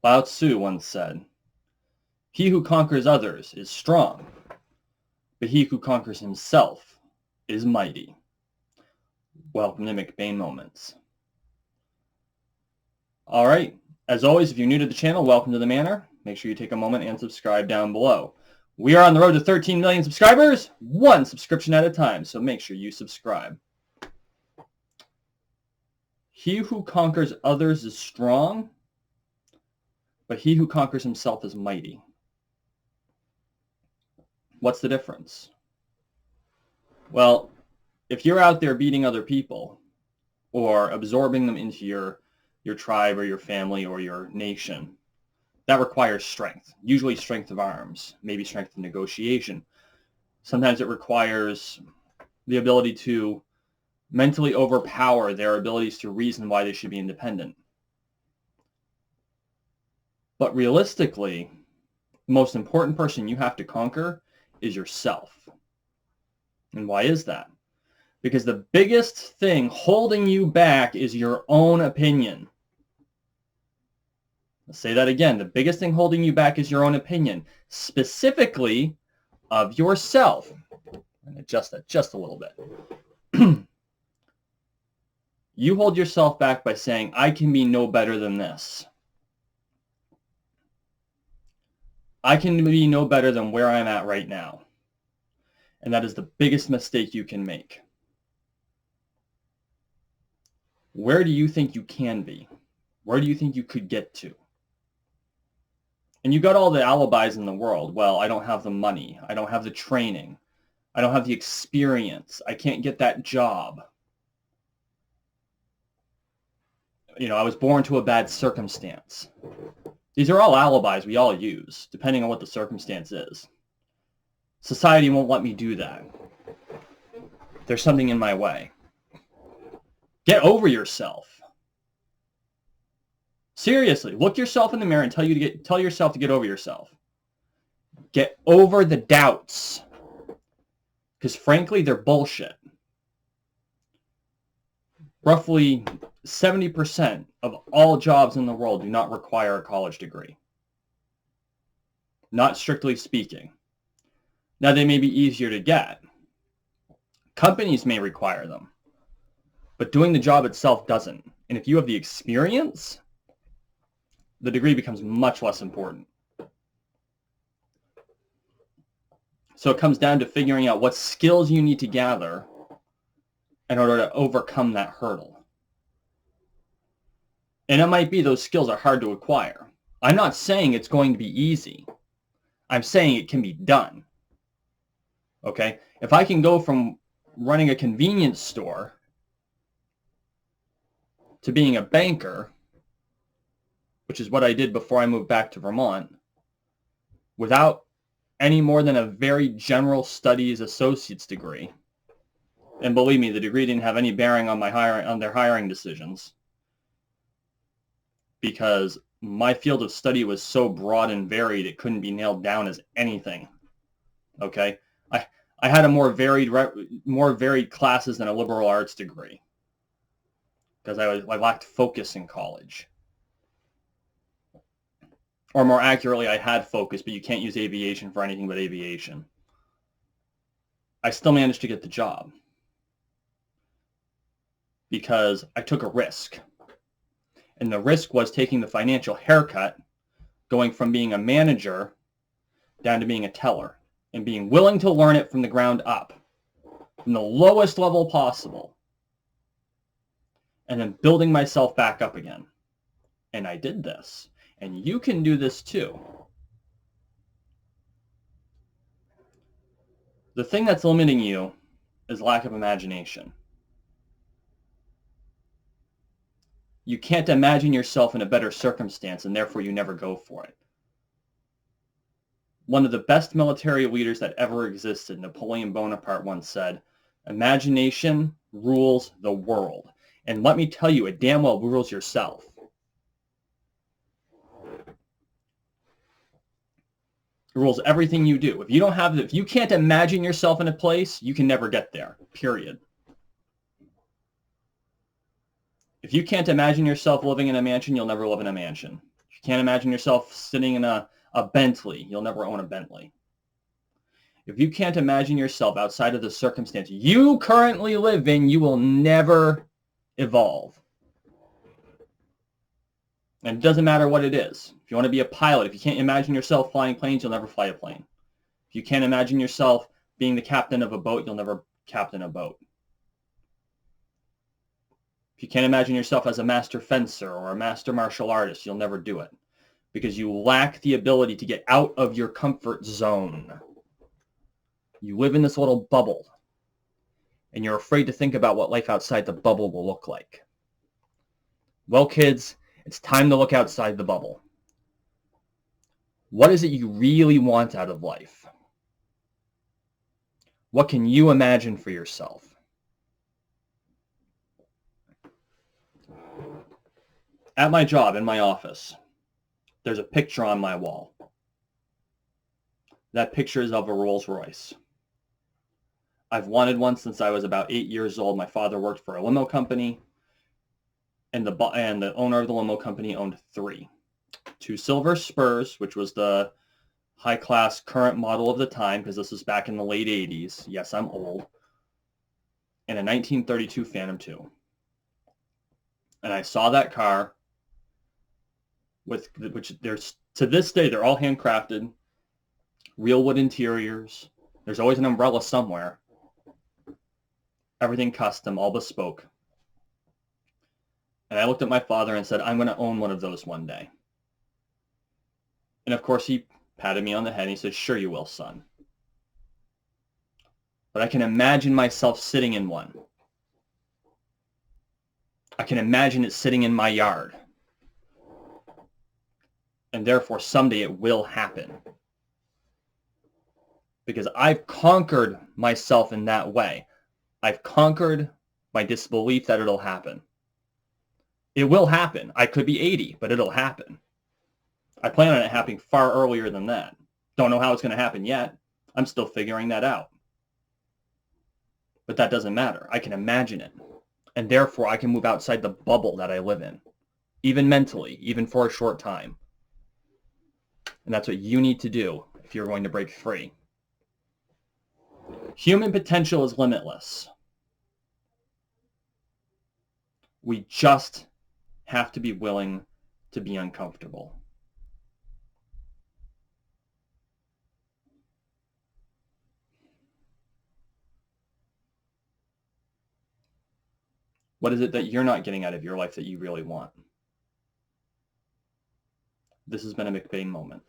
Lao Tzu once said, "He who conquers others is strong, but he who conquers himself is mighty." Welcome to McBain Moments. All right. As always, if you're new to the channel, welcome to the Manor. Make sure you take a moment and subscribe down below. We are on the road to 13 million subscribers, one subscription at a time, so make sure you subscribe. He who conquers others is strong, but he who conquers himself is mighty. What's the difference? Well, if you're out there beating other people or absorbing them into your tribe or your family or your nation, that requires strength, usually strength of arms, maybe strength of negotiation. Sometimes it requires the ability to mentally overpower their abilities to reason why they should be independent. But realistically, the most important person you have to conquer is yourself. And why is that? Because the biggest thing holding you back is your own opinion. I'll say that again. The biggest thing holding you back is your own opinion, specifically of yourself. And adjust that just a little bit. You hold yourself back by saying, I can be no better than this. I can be no better than where I'm at right now. And that is the biggest mistake you can make. Where do you think you can be? Where do you think you could get to? And you got all the alibis in the world. Well, I don't have the money. I don't have the training. I don't have the experience. I can't get that job. I was born to a bad circumstance. These are all alibis we all use, depending on what the circumstance is. Society won't let me do that. There's something in my way. Get over yourself. Seriously, look yourself in the mirror and tell yourself to get over yourself. Get over the doubts. Because frankly, they're bullshit. Roughly 70% of all jobs in the world do not require a college degree. Not strictly speaking. Now, they may be easier to get. Companies may require them. But doing the job itself doesn't. And if you have the experience, the degree becomes much less important. So it comes down to figuring out what skills you need to gather in order to overcome that hurdle. And it might be those skills are hard to acquire. I'm not saying it's going to be easy. I'm saying it can be done. Okay? If I can go from running a convenience store to being a banker, which is what I did before I moved back to Vermont, without any more than a very general studies associate's degree, and believe me, the degree didn't have any bearing on their hiring decisions, because my field of study was so broad and varied it couldn't be nailed down as anything. Okay, I had a more varied classes than a liberal arts degree because I lacked focus in college. Or more accurately, I had focus, but you can't use aviation for anything but aviation. I still managed to get the job because I took a risk. And the risk was taking the financial haircut, going from being a manager down to being a teller, and being willing to learn it from the ground up, from the lowest level possible, and then building myself back up again. And I did this. And you can do this too. The thing that's limiting you is lack of imagination. You can't imagine yourself in a better circumstance, and therefore you never go for it. One of the best military leaders that ever existed, Napoleon Bonaparte, once said, "Imagination rules the world." And let me tell you, it damn well rules yourself. It rules everything you do. If you can't imagine yourself in a place, you can never get there, period. If you can't imagine yourself living in a mansion, you'll never live in a mansion. If you can't imagine yourself sitting in a Bentley, you'll never own a Bentley. If you can't imagine yourself outside of the circumstance you currently live in, you will never evolve. And it doesn't matter what it is. If you want to be a pilot, if you can't imagine yourself flying planes, you'll never fly a plane. If you can't imagine yourself being the captain of a boat, you'll never captain a boat. If you can't imagine yourself as a master fencer or a master martial artist, you'll never do it because you lack the ability to get out of your comfort zone. You live in this little bubble, and you're afraid to think about what life outside the bubble will look like. Well, kids, it's time to look outside the bubble. What is it you really want out of life? What can you imagine for yourself? At my job, in my office, there's a picture on my wall. That picture is of a Rolls Royce. I've wanted one since I was about 8 years old. My father worked for a limo company, and the owner of the limo company owned 3. 2 silver Spurs, which was the high-class current model of the time, because this was back in the late 80s. Yes, I'm old. And a 1932 Phantom II. And I saw that car, which there's, to this day, they're all handcrafted, real wood interiors. There's always an umbrella somewhere. Everything custom, all bespoke. And I looked at my father and said, I'm going to own one of those one day. And of course, he patted me on the head and he said, sure you will, son. But I can imagine myself sitting in one. I can imagine it sitting in my yard. And therefore, someday it will happen. Because I've conquered myself in that way. I've conquered my disbelief that it'll happen. It will happen. I could be 80, but it'll happen. I plan on it happening far earlier than that. Don't know how it's going to happen yet. I'm still figuring that out. But that doesn't matter. I can imagine it. And therefore, I can move outside the bubble that I live in. Even mentally, even for a short time. And that's what you need to do if you're going to break free. Human potential is limitless. We just have to be willing to be uncomfortable. What is it that you're not getting out of your life that you really want? This has been a McBain moment.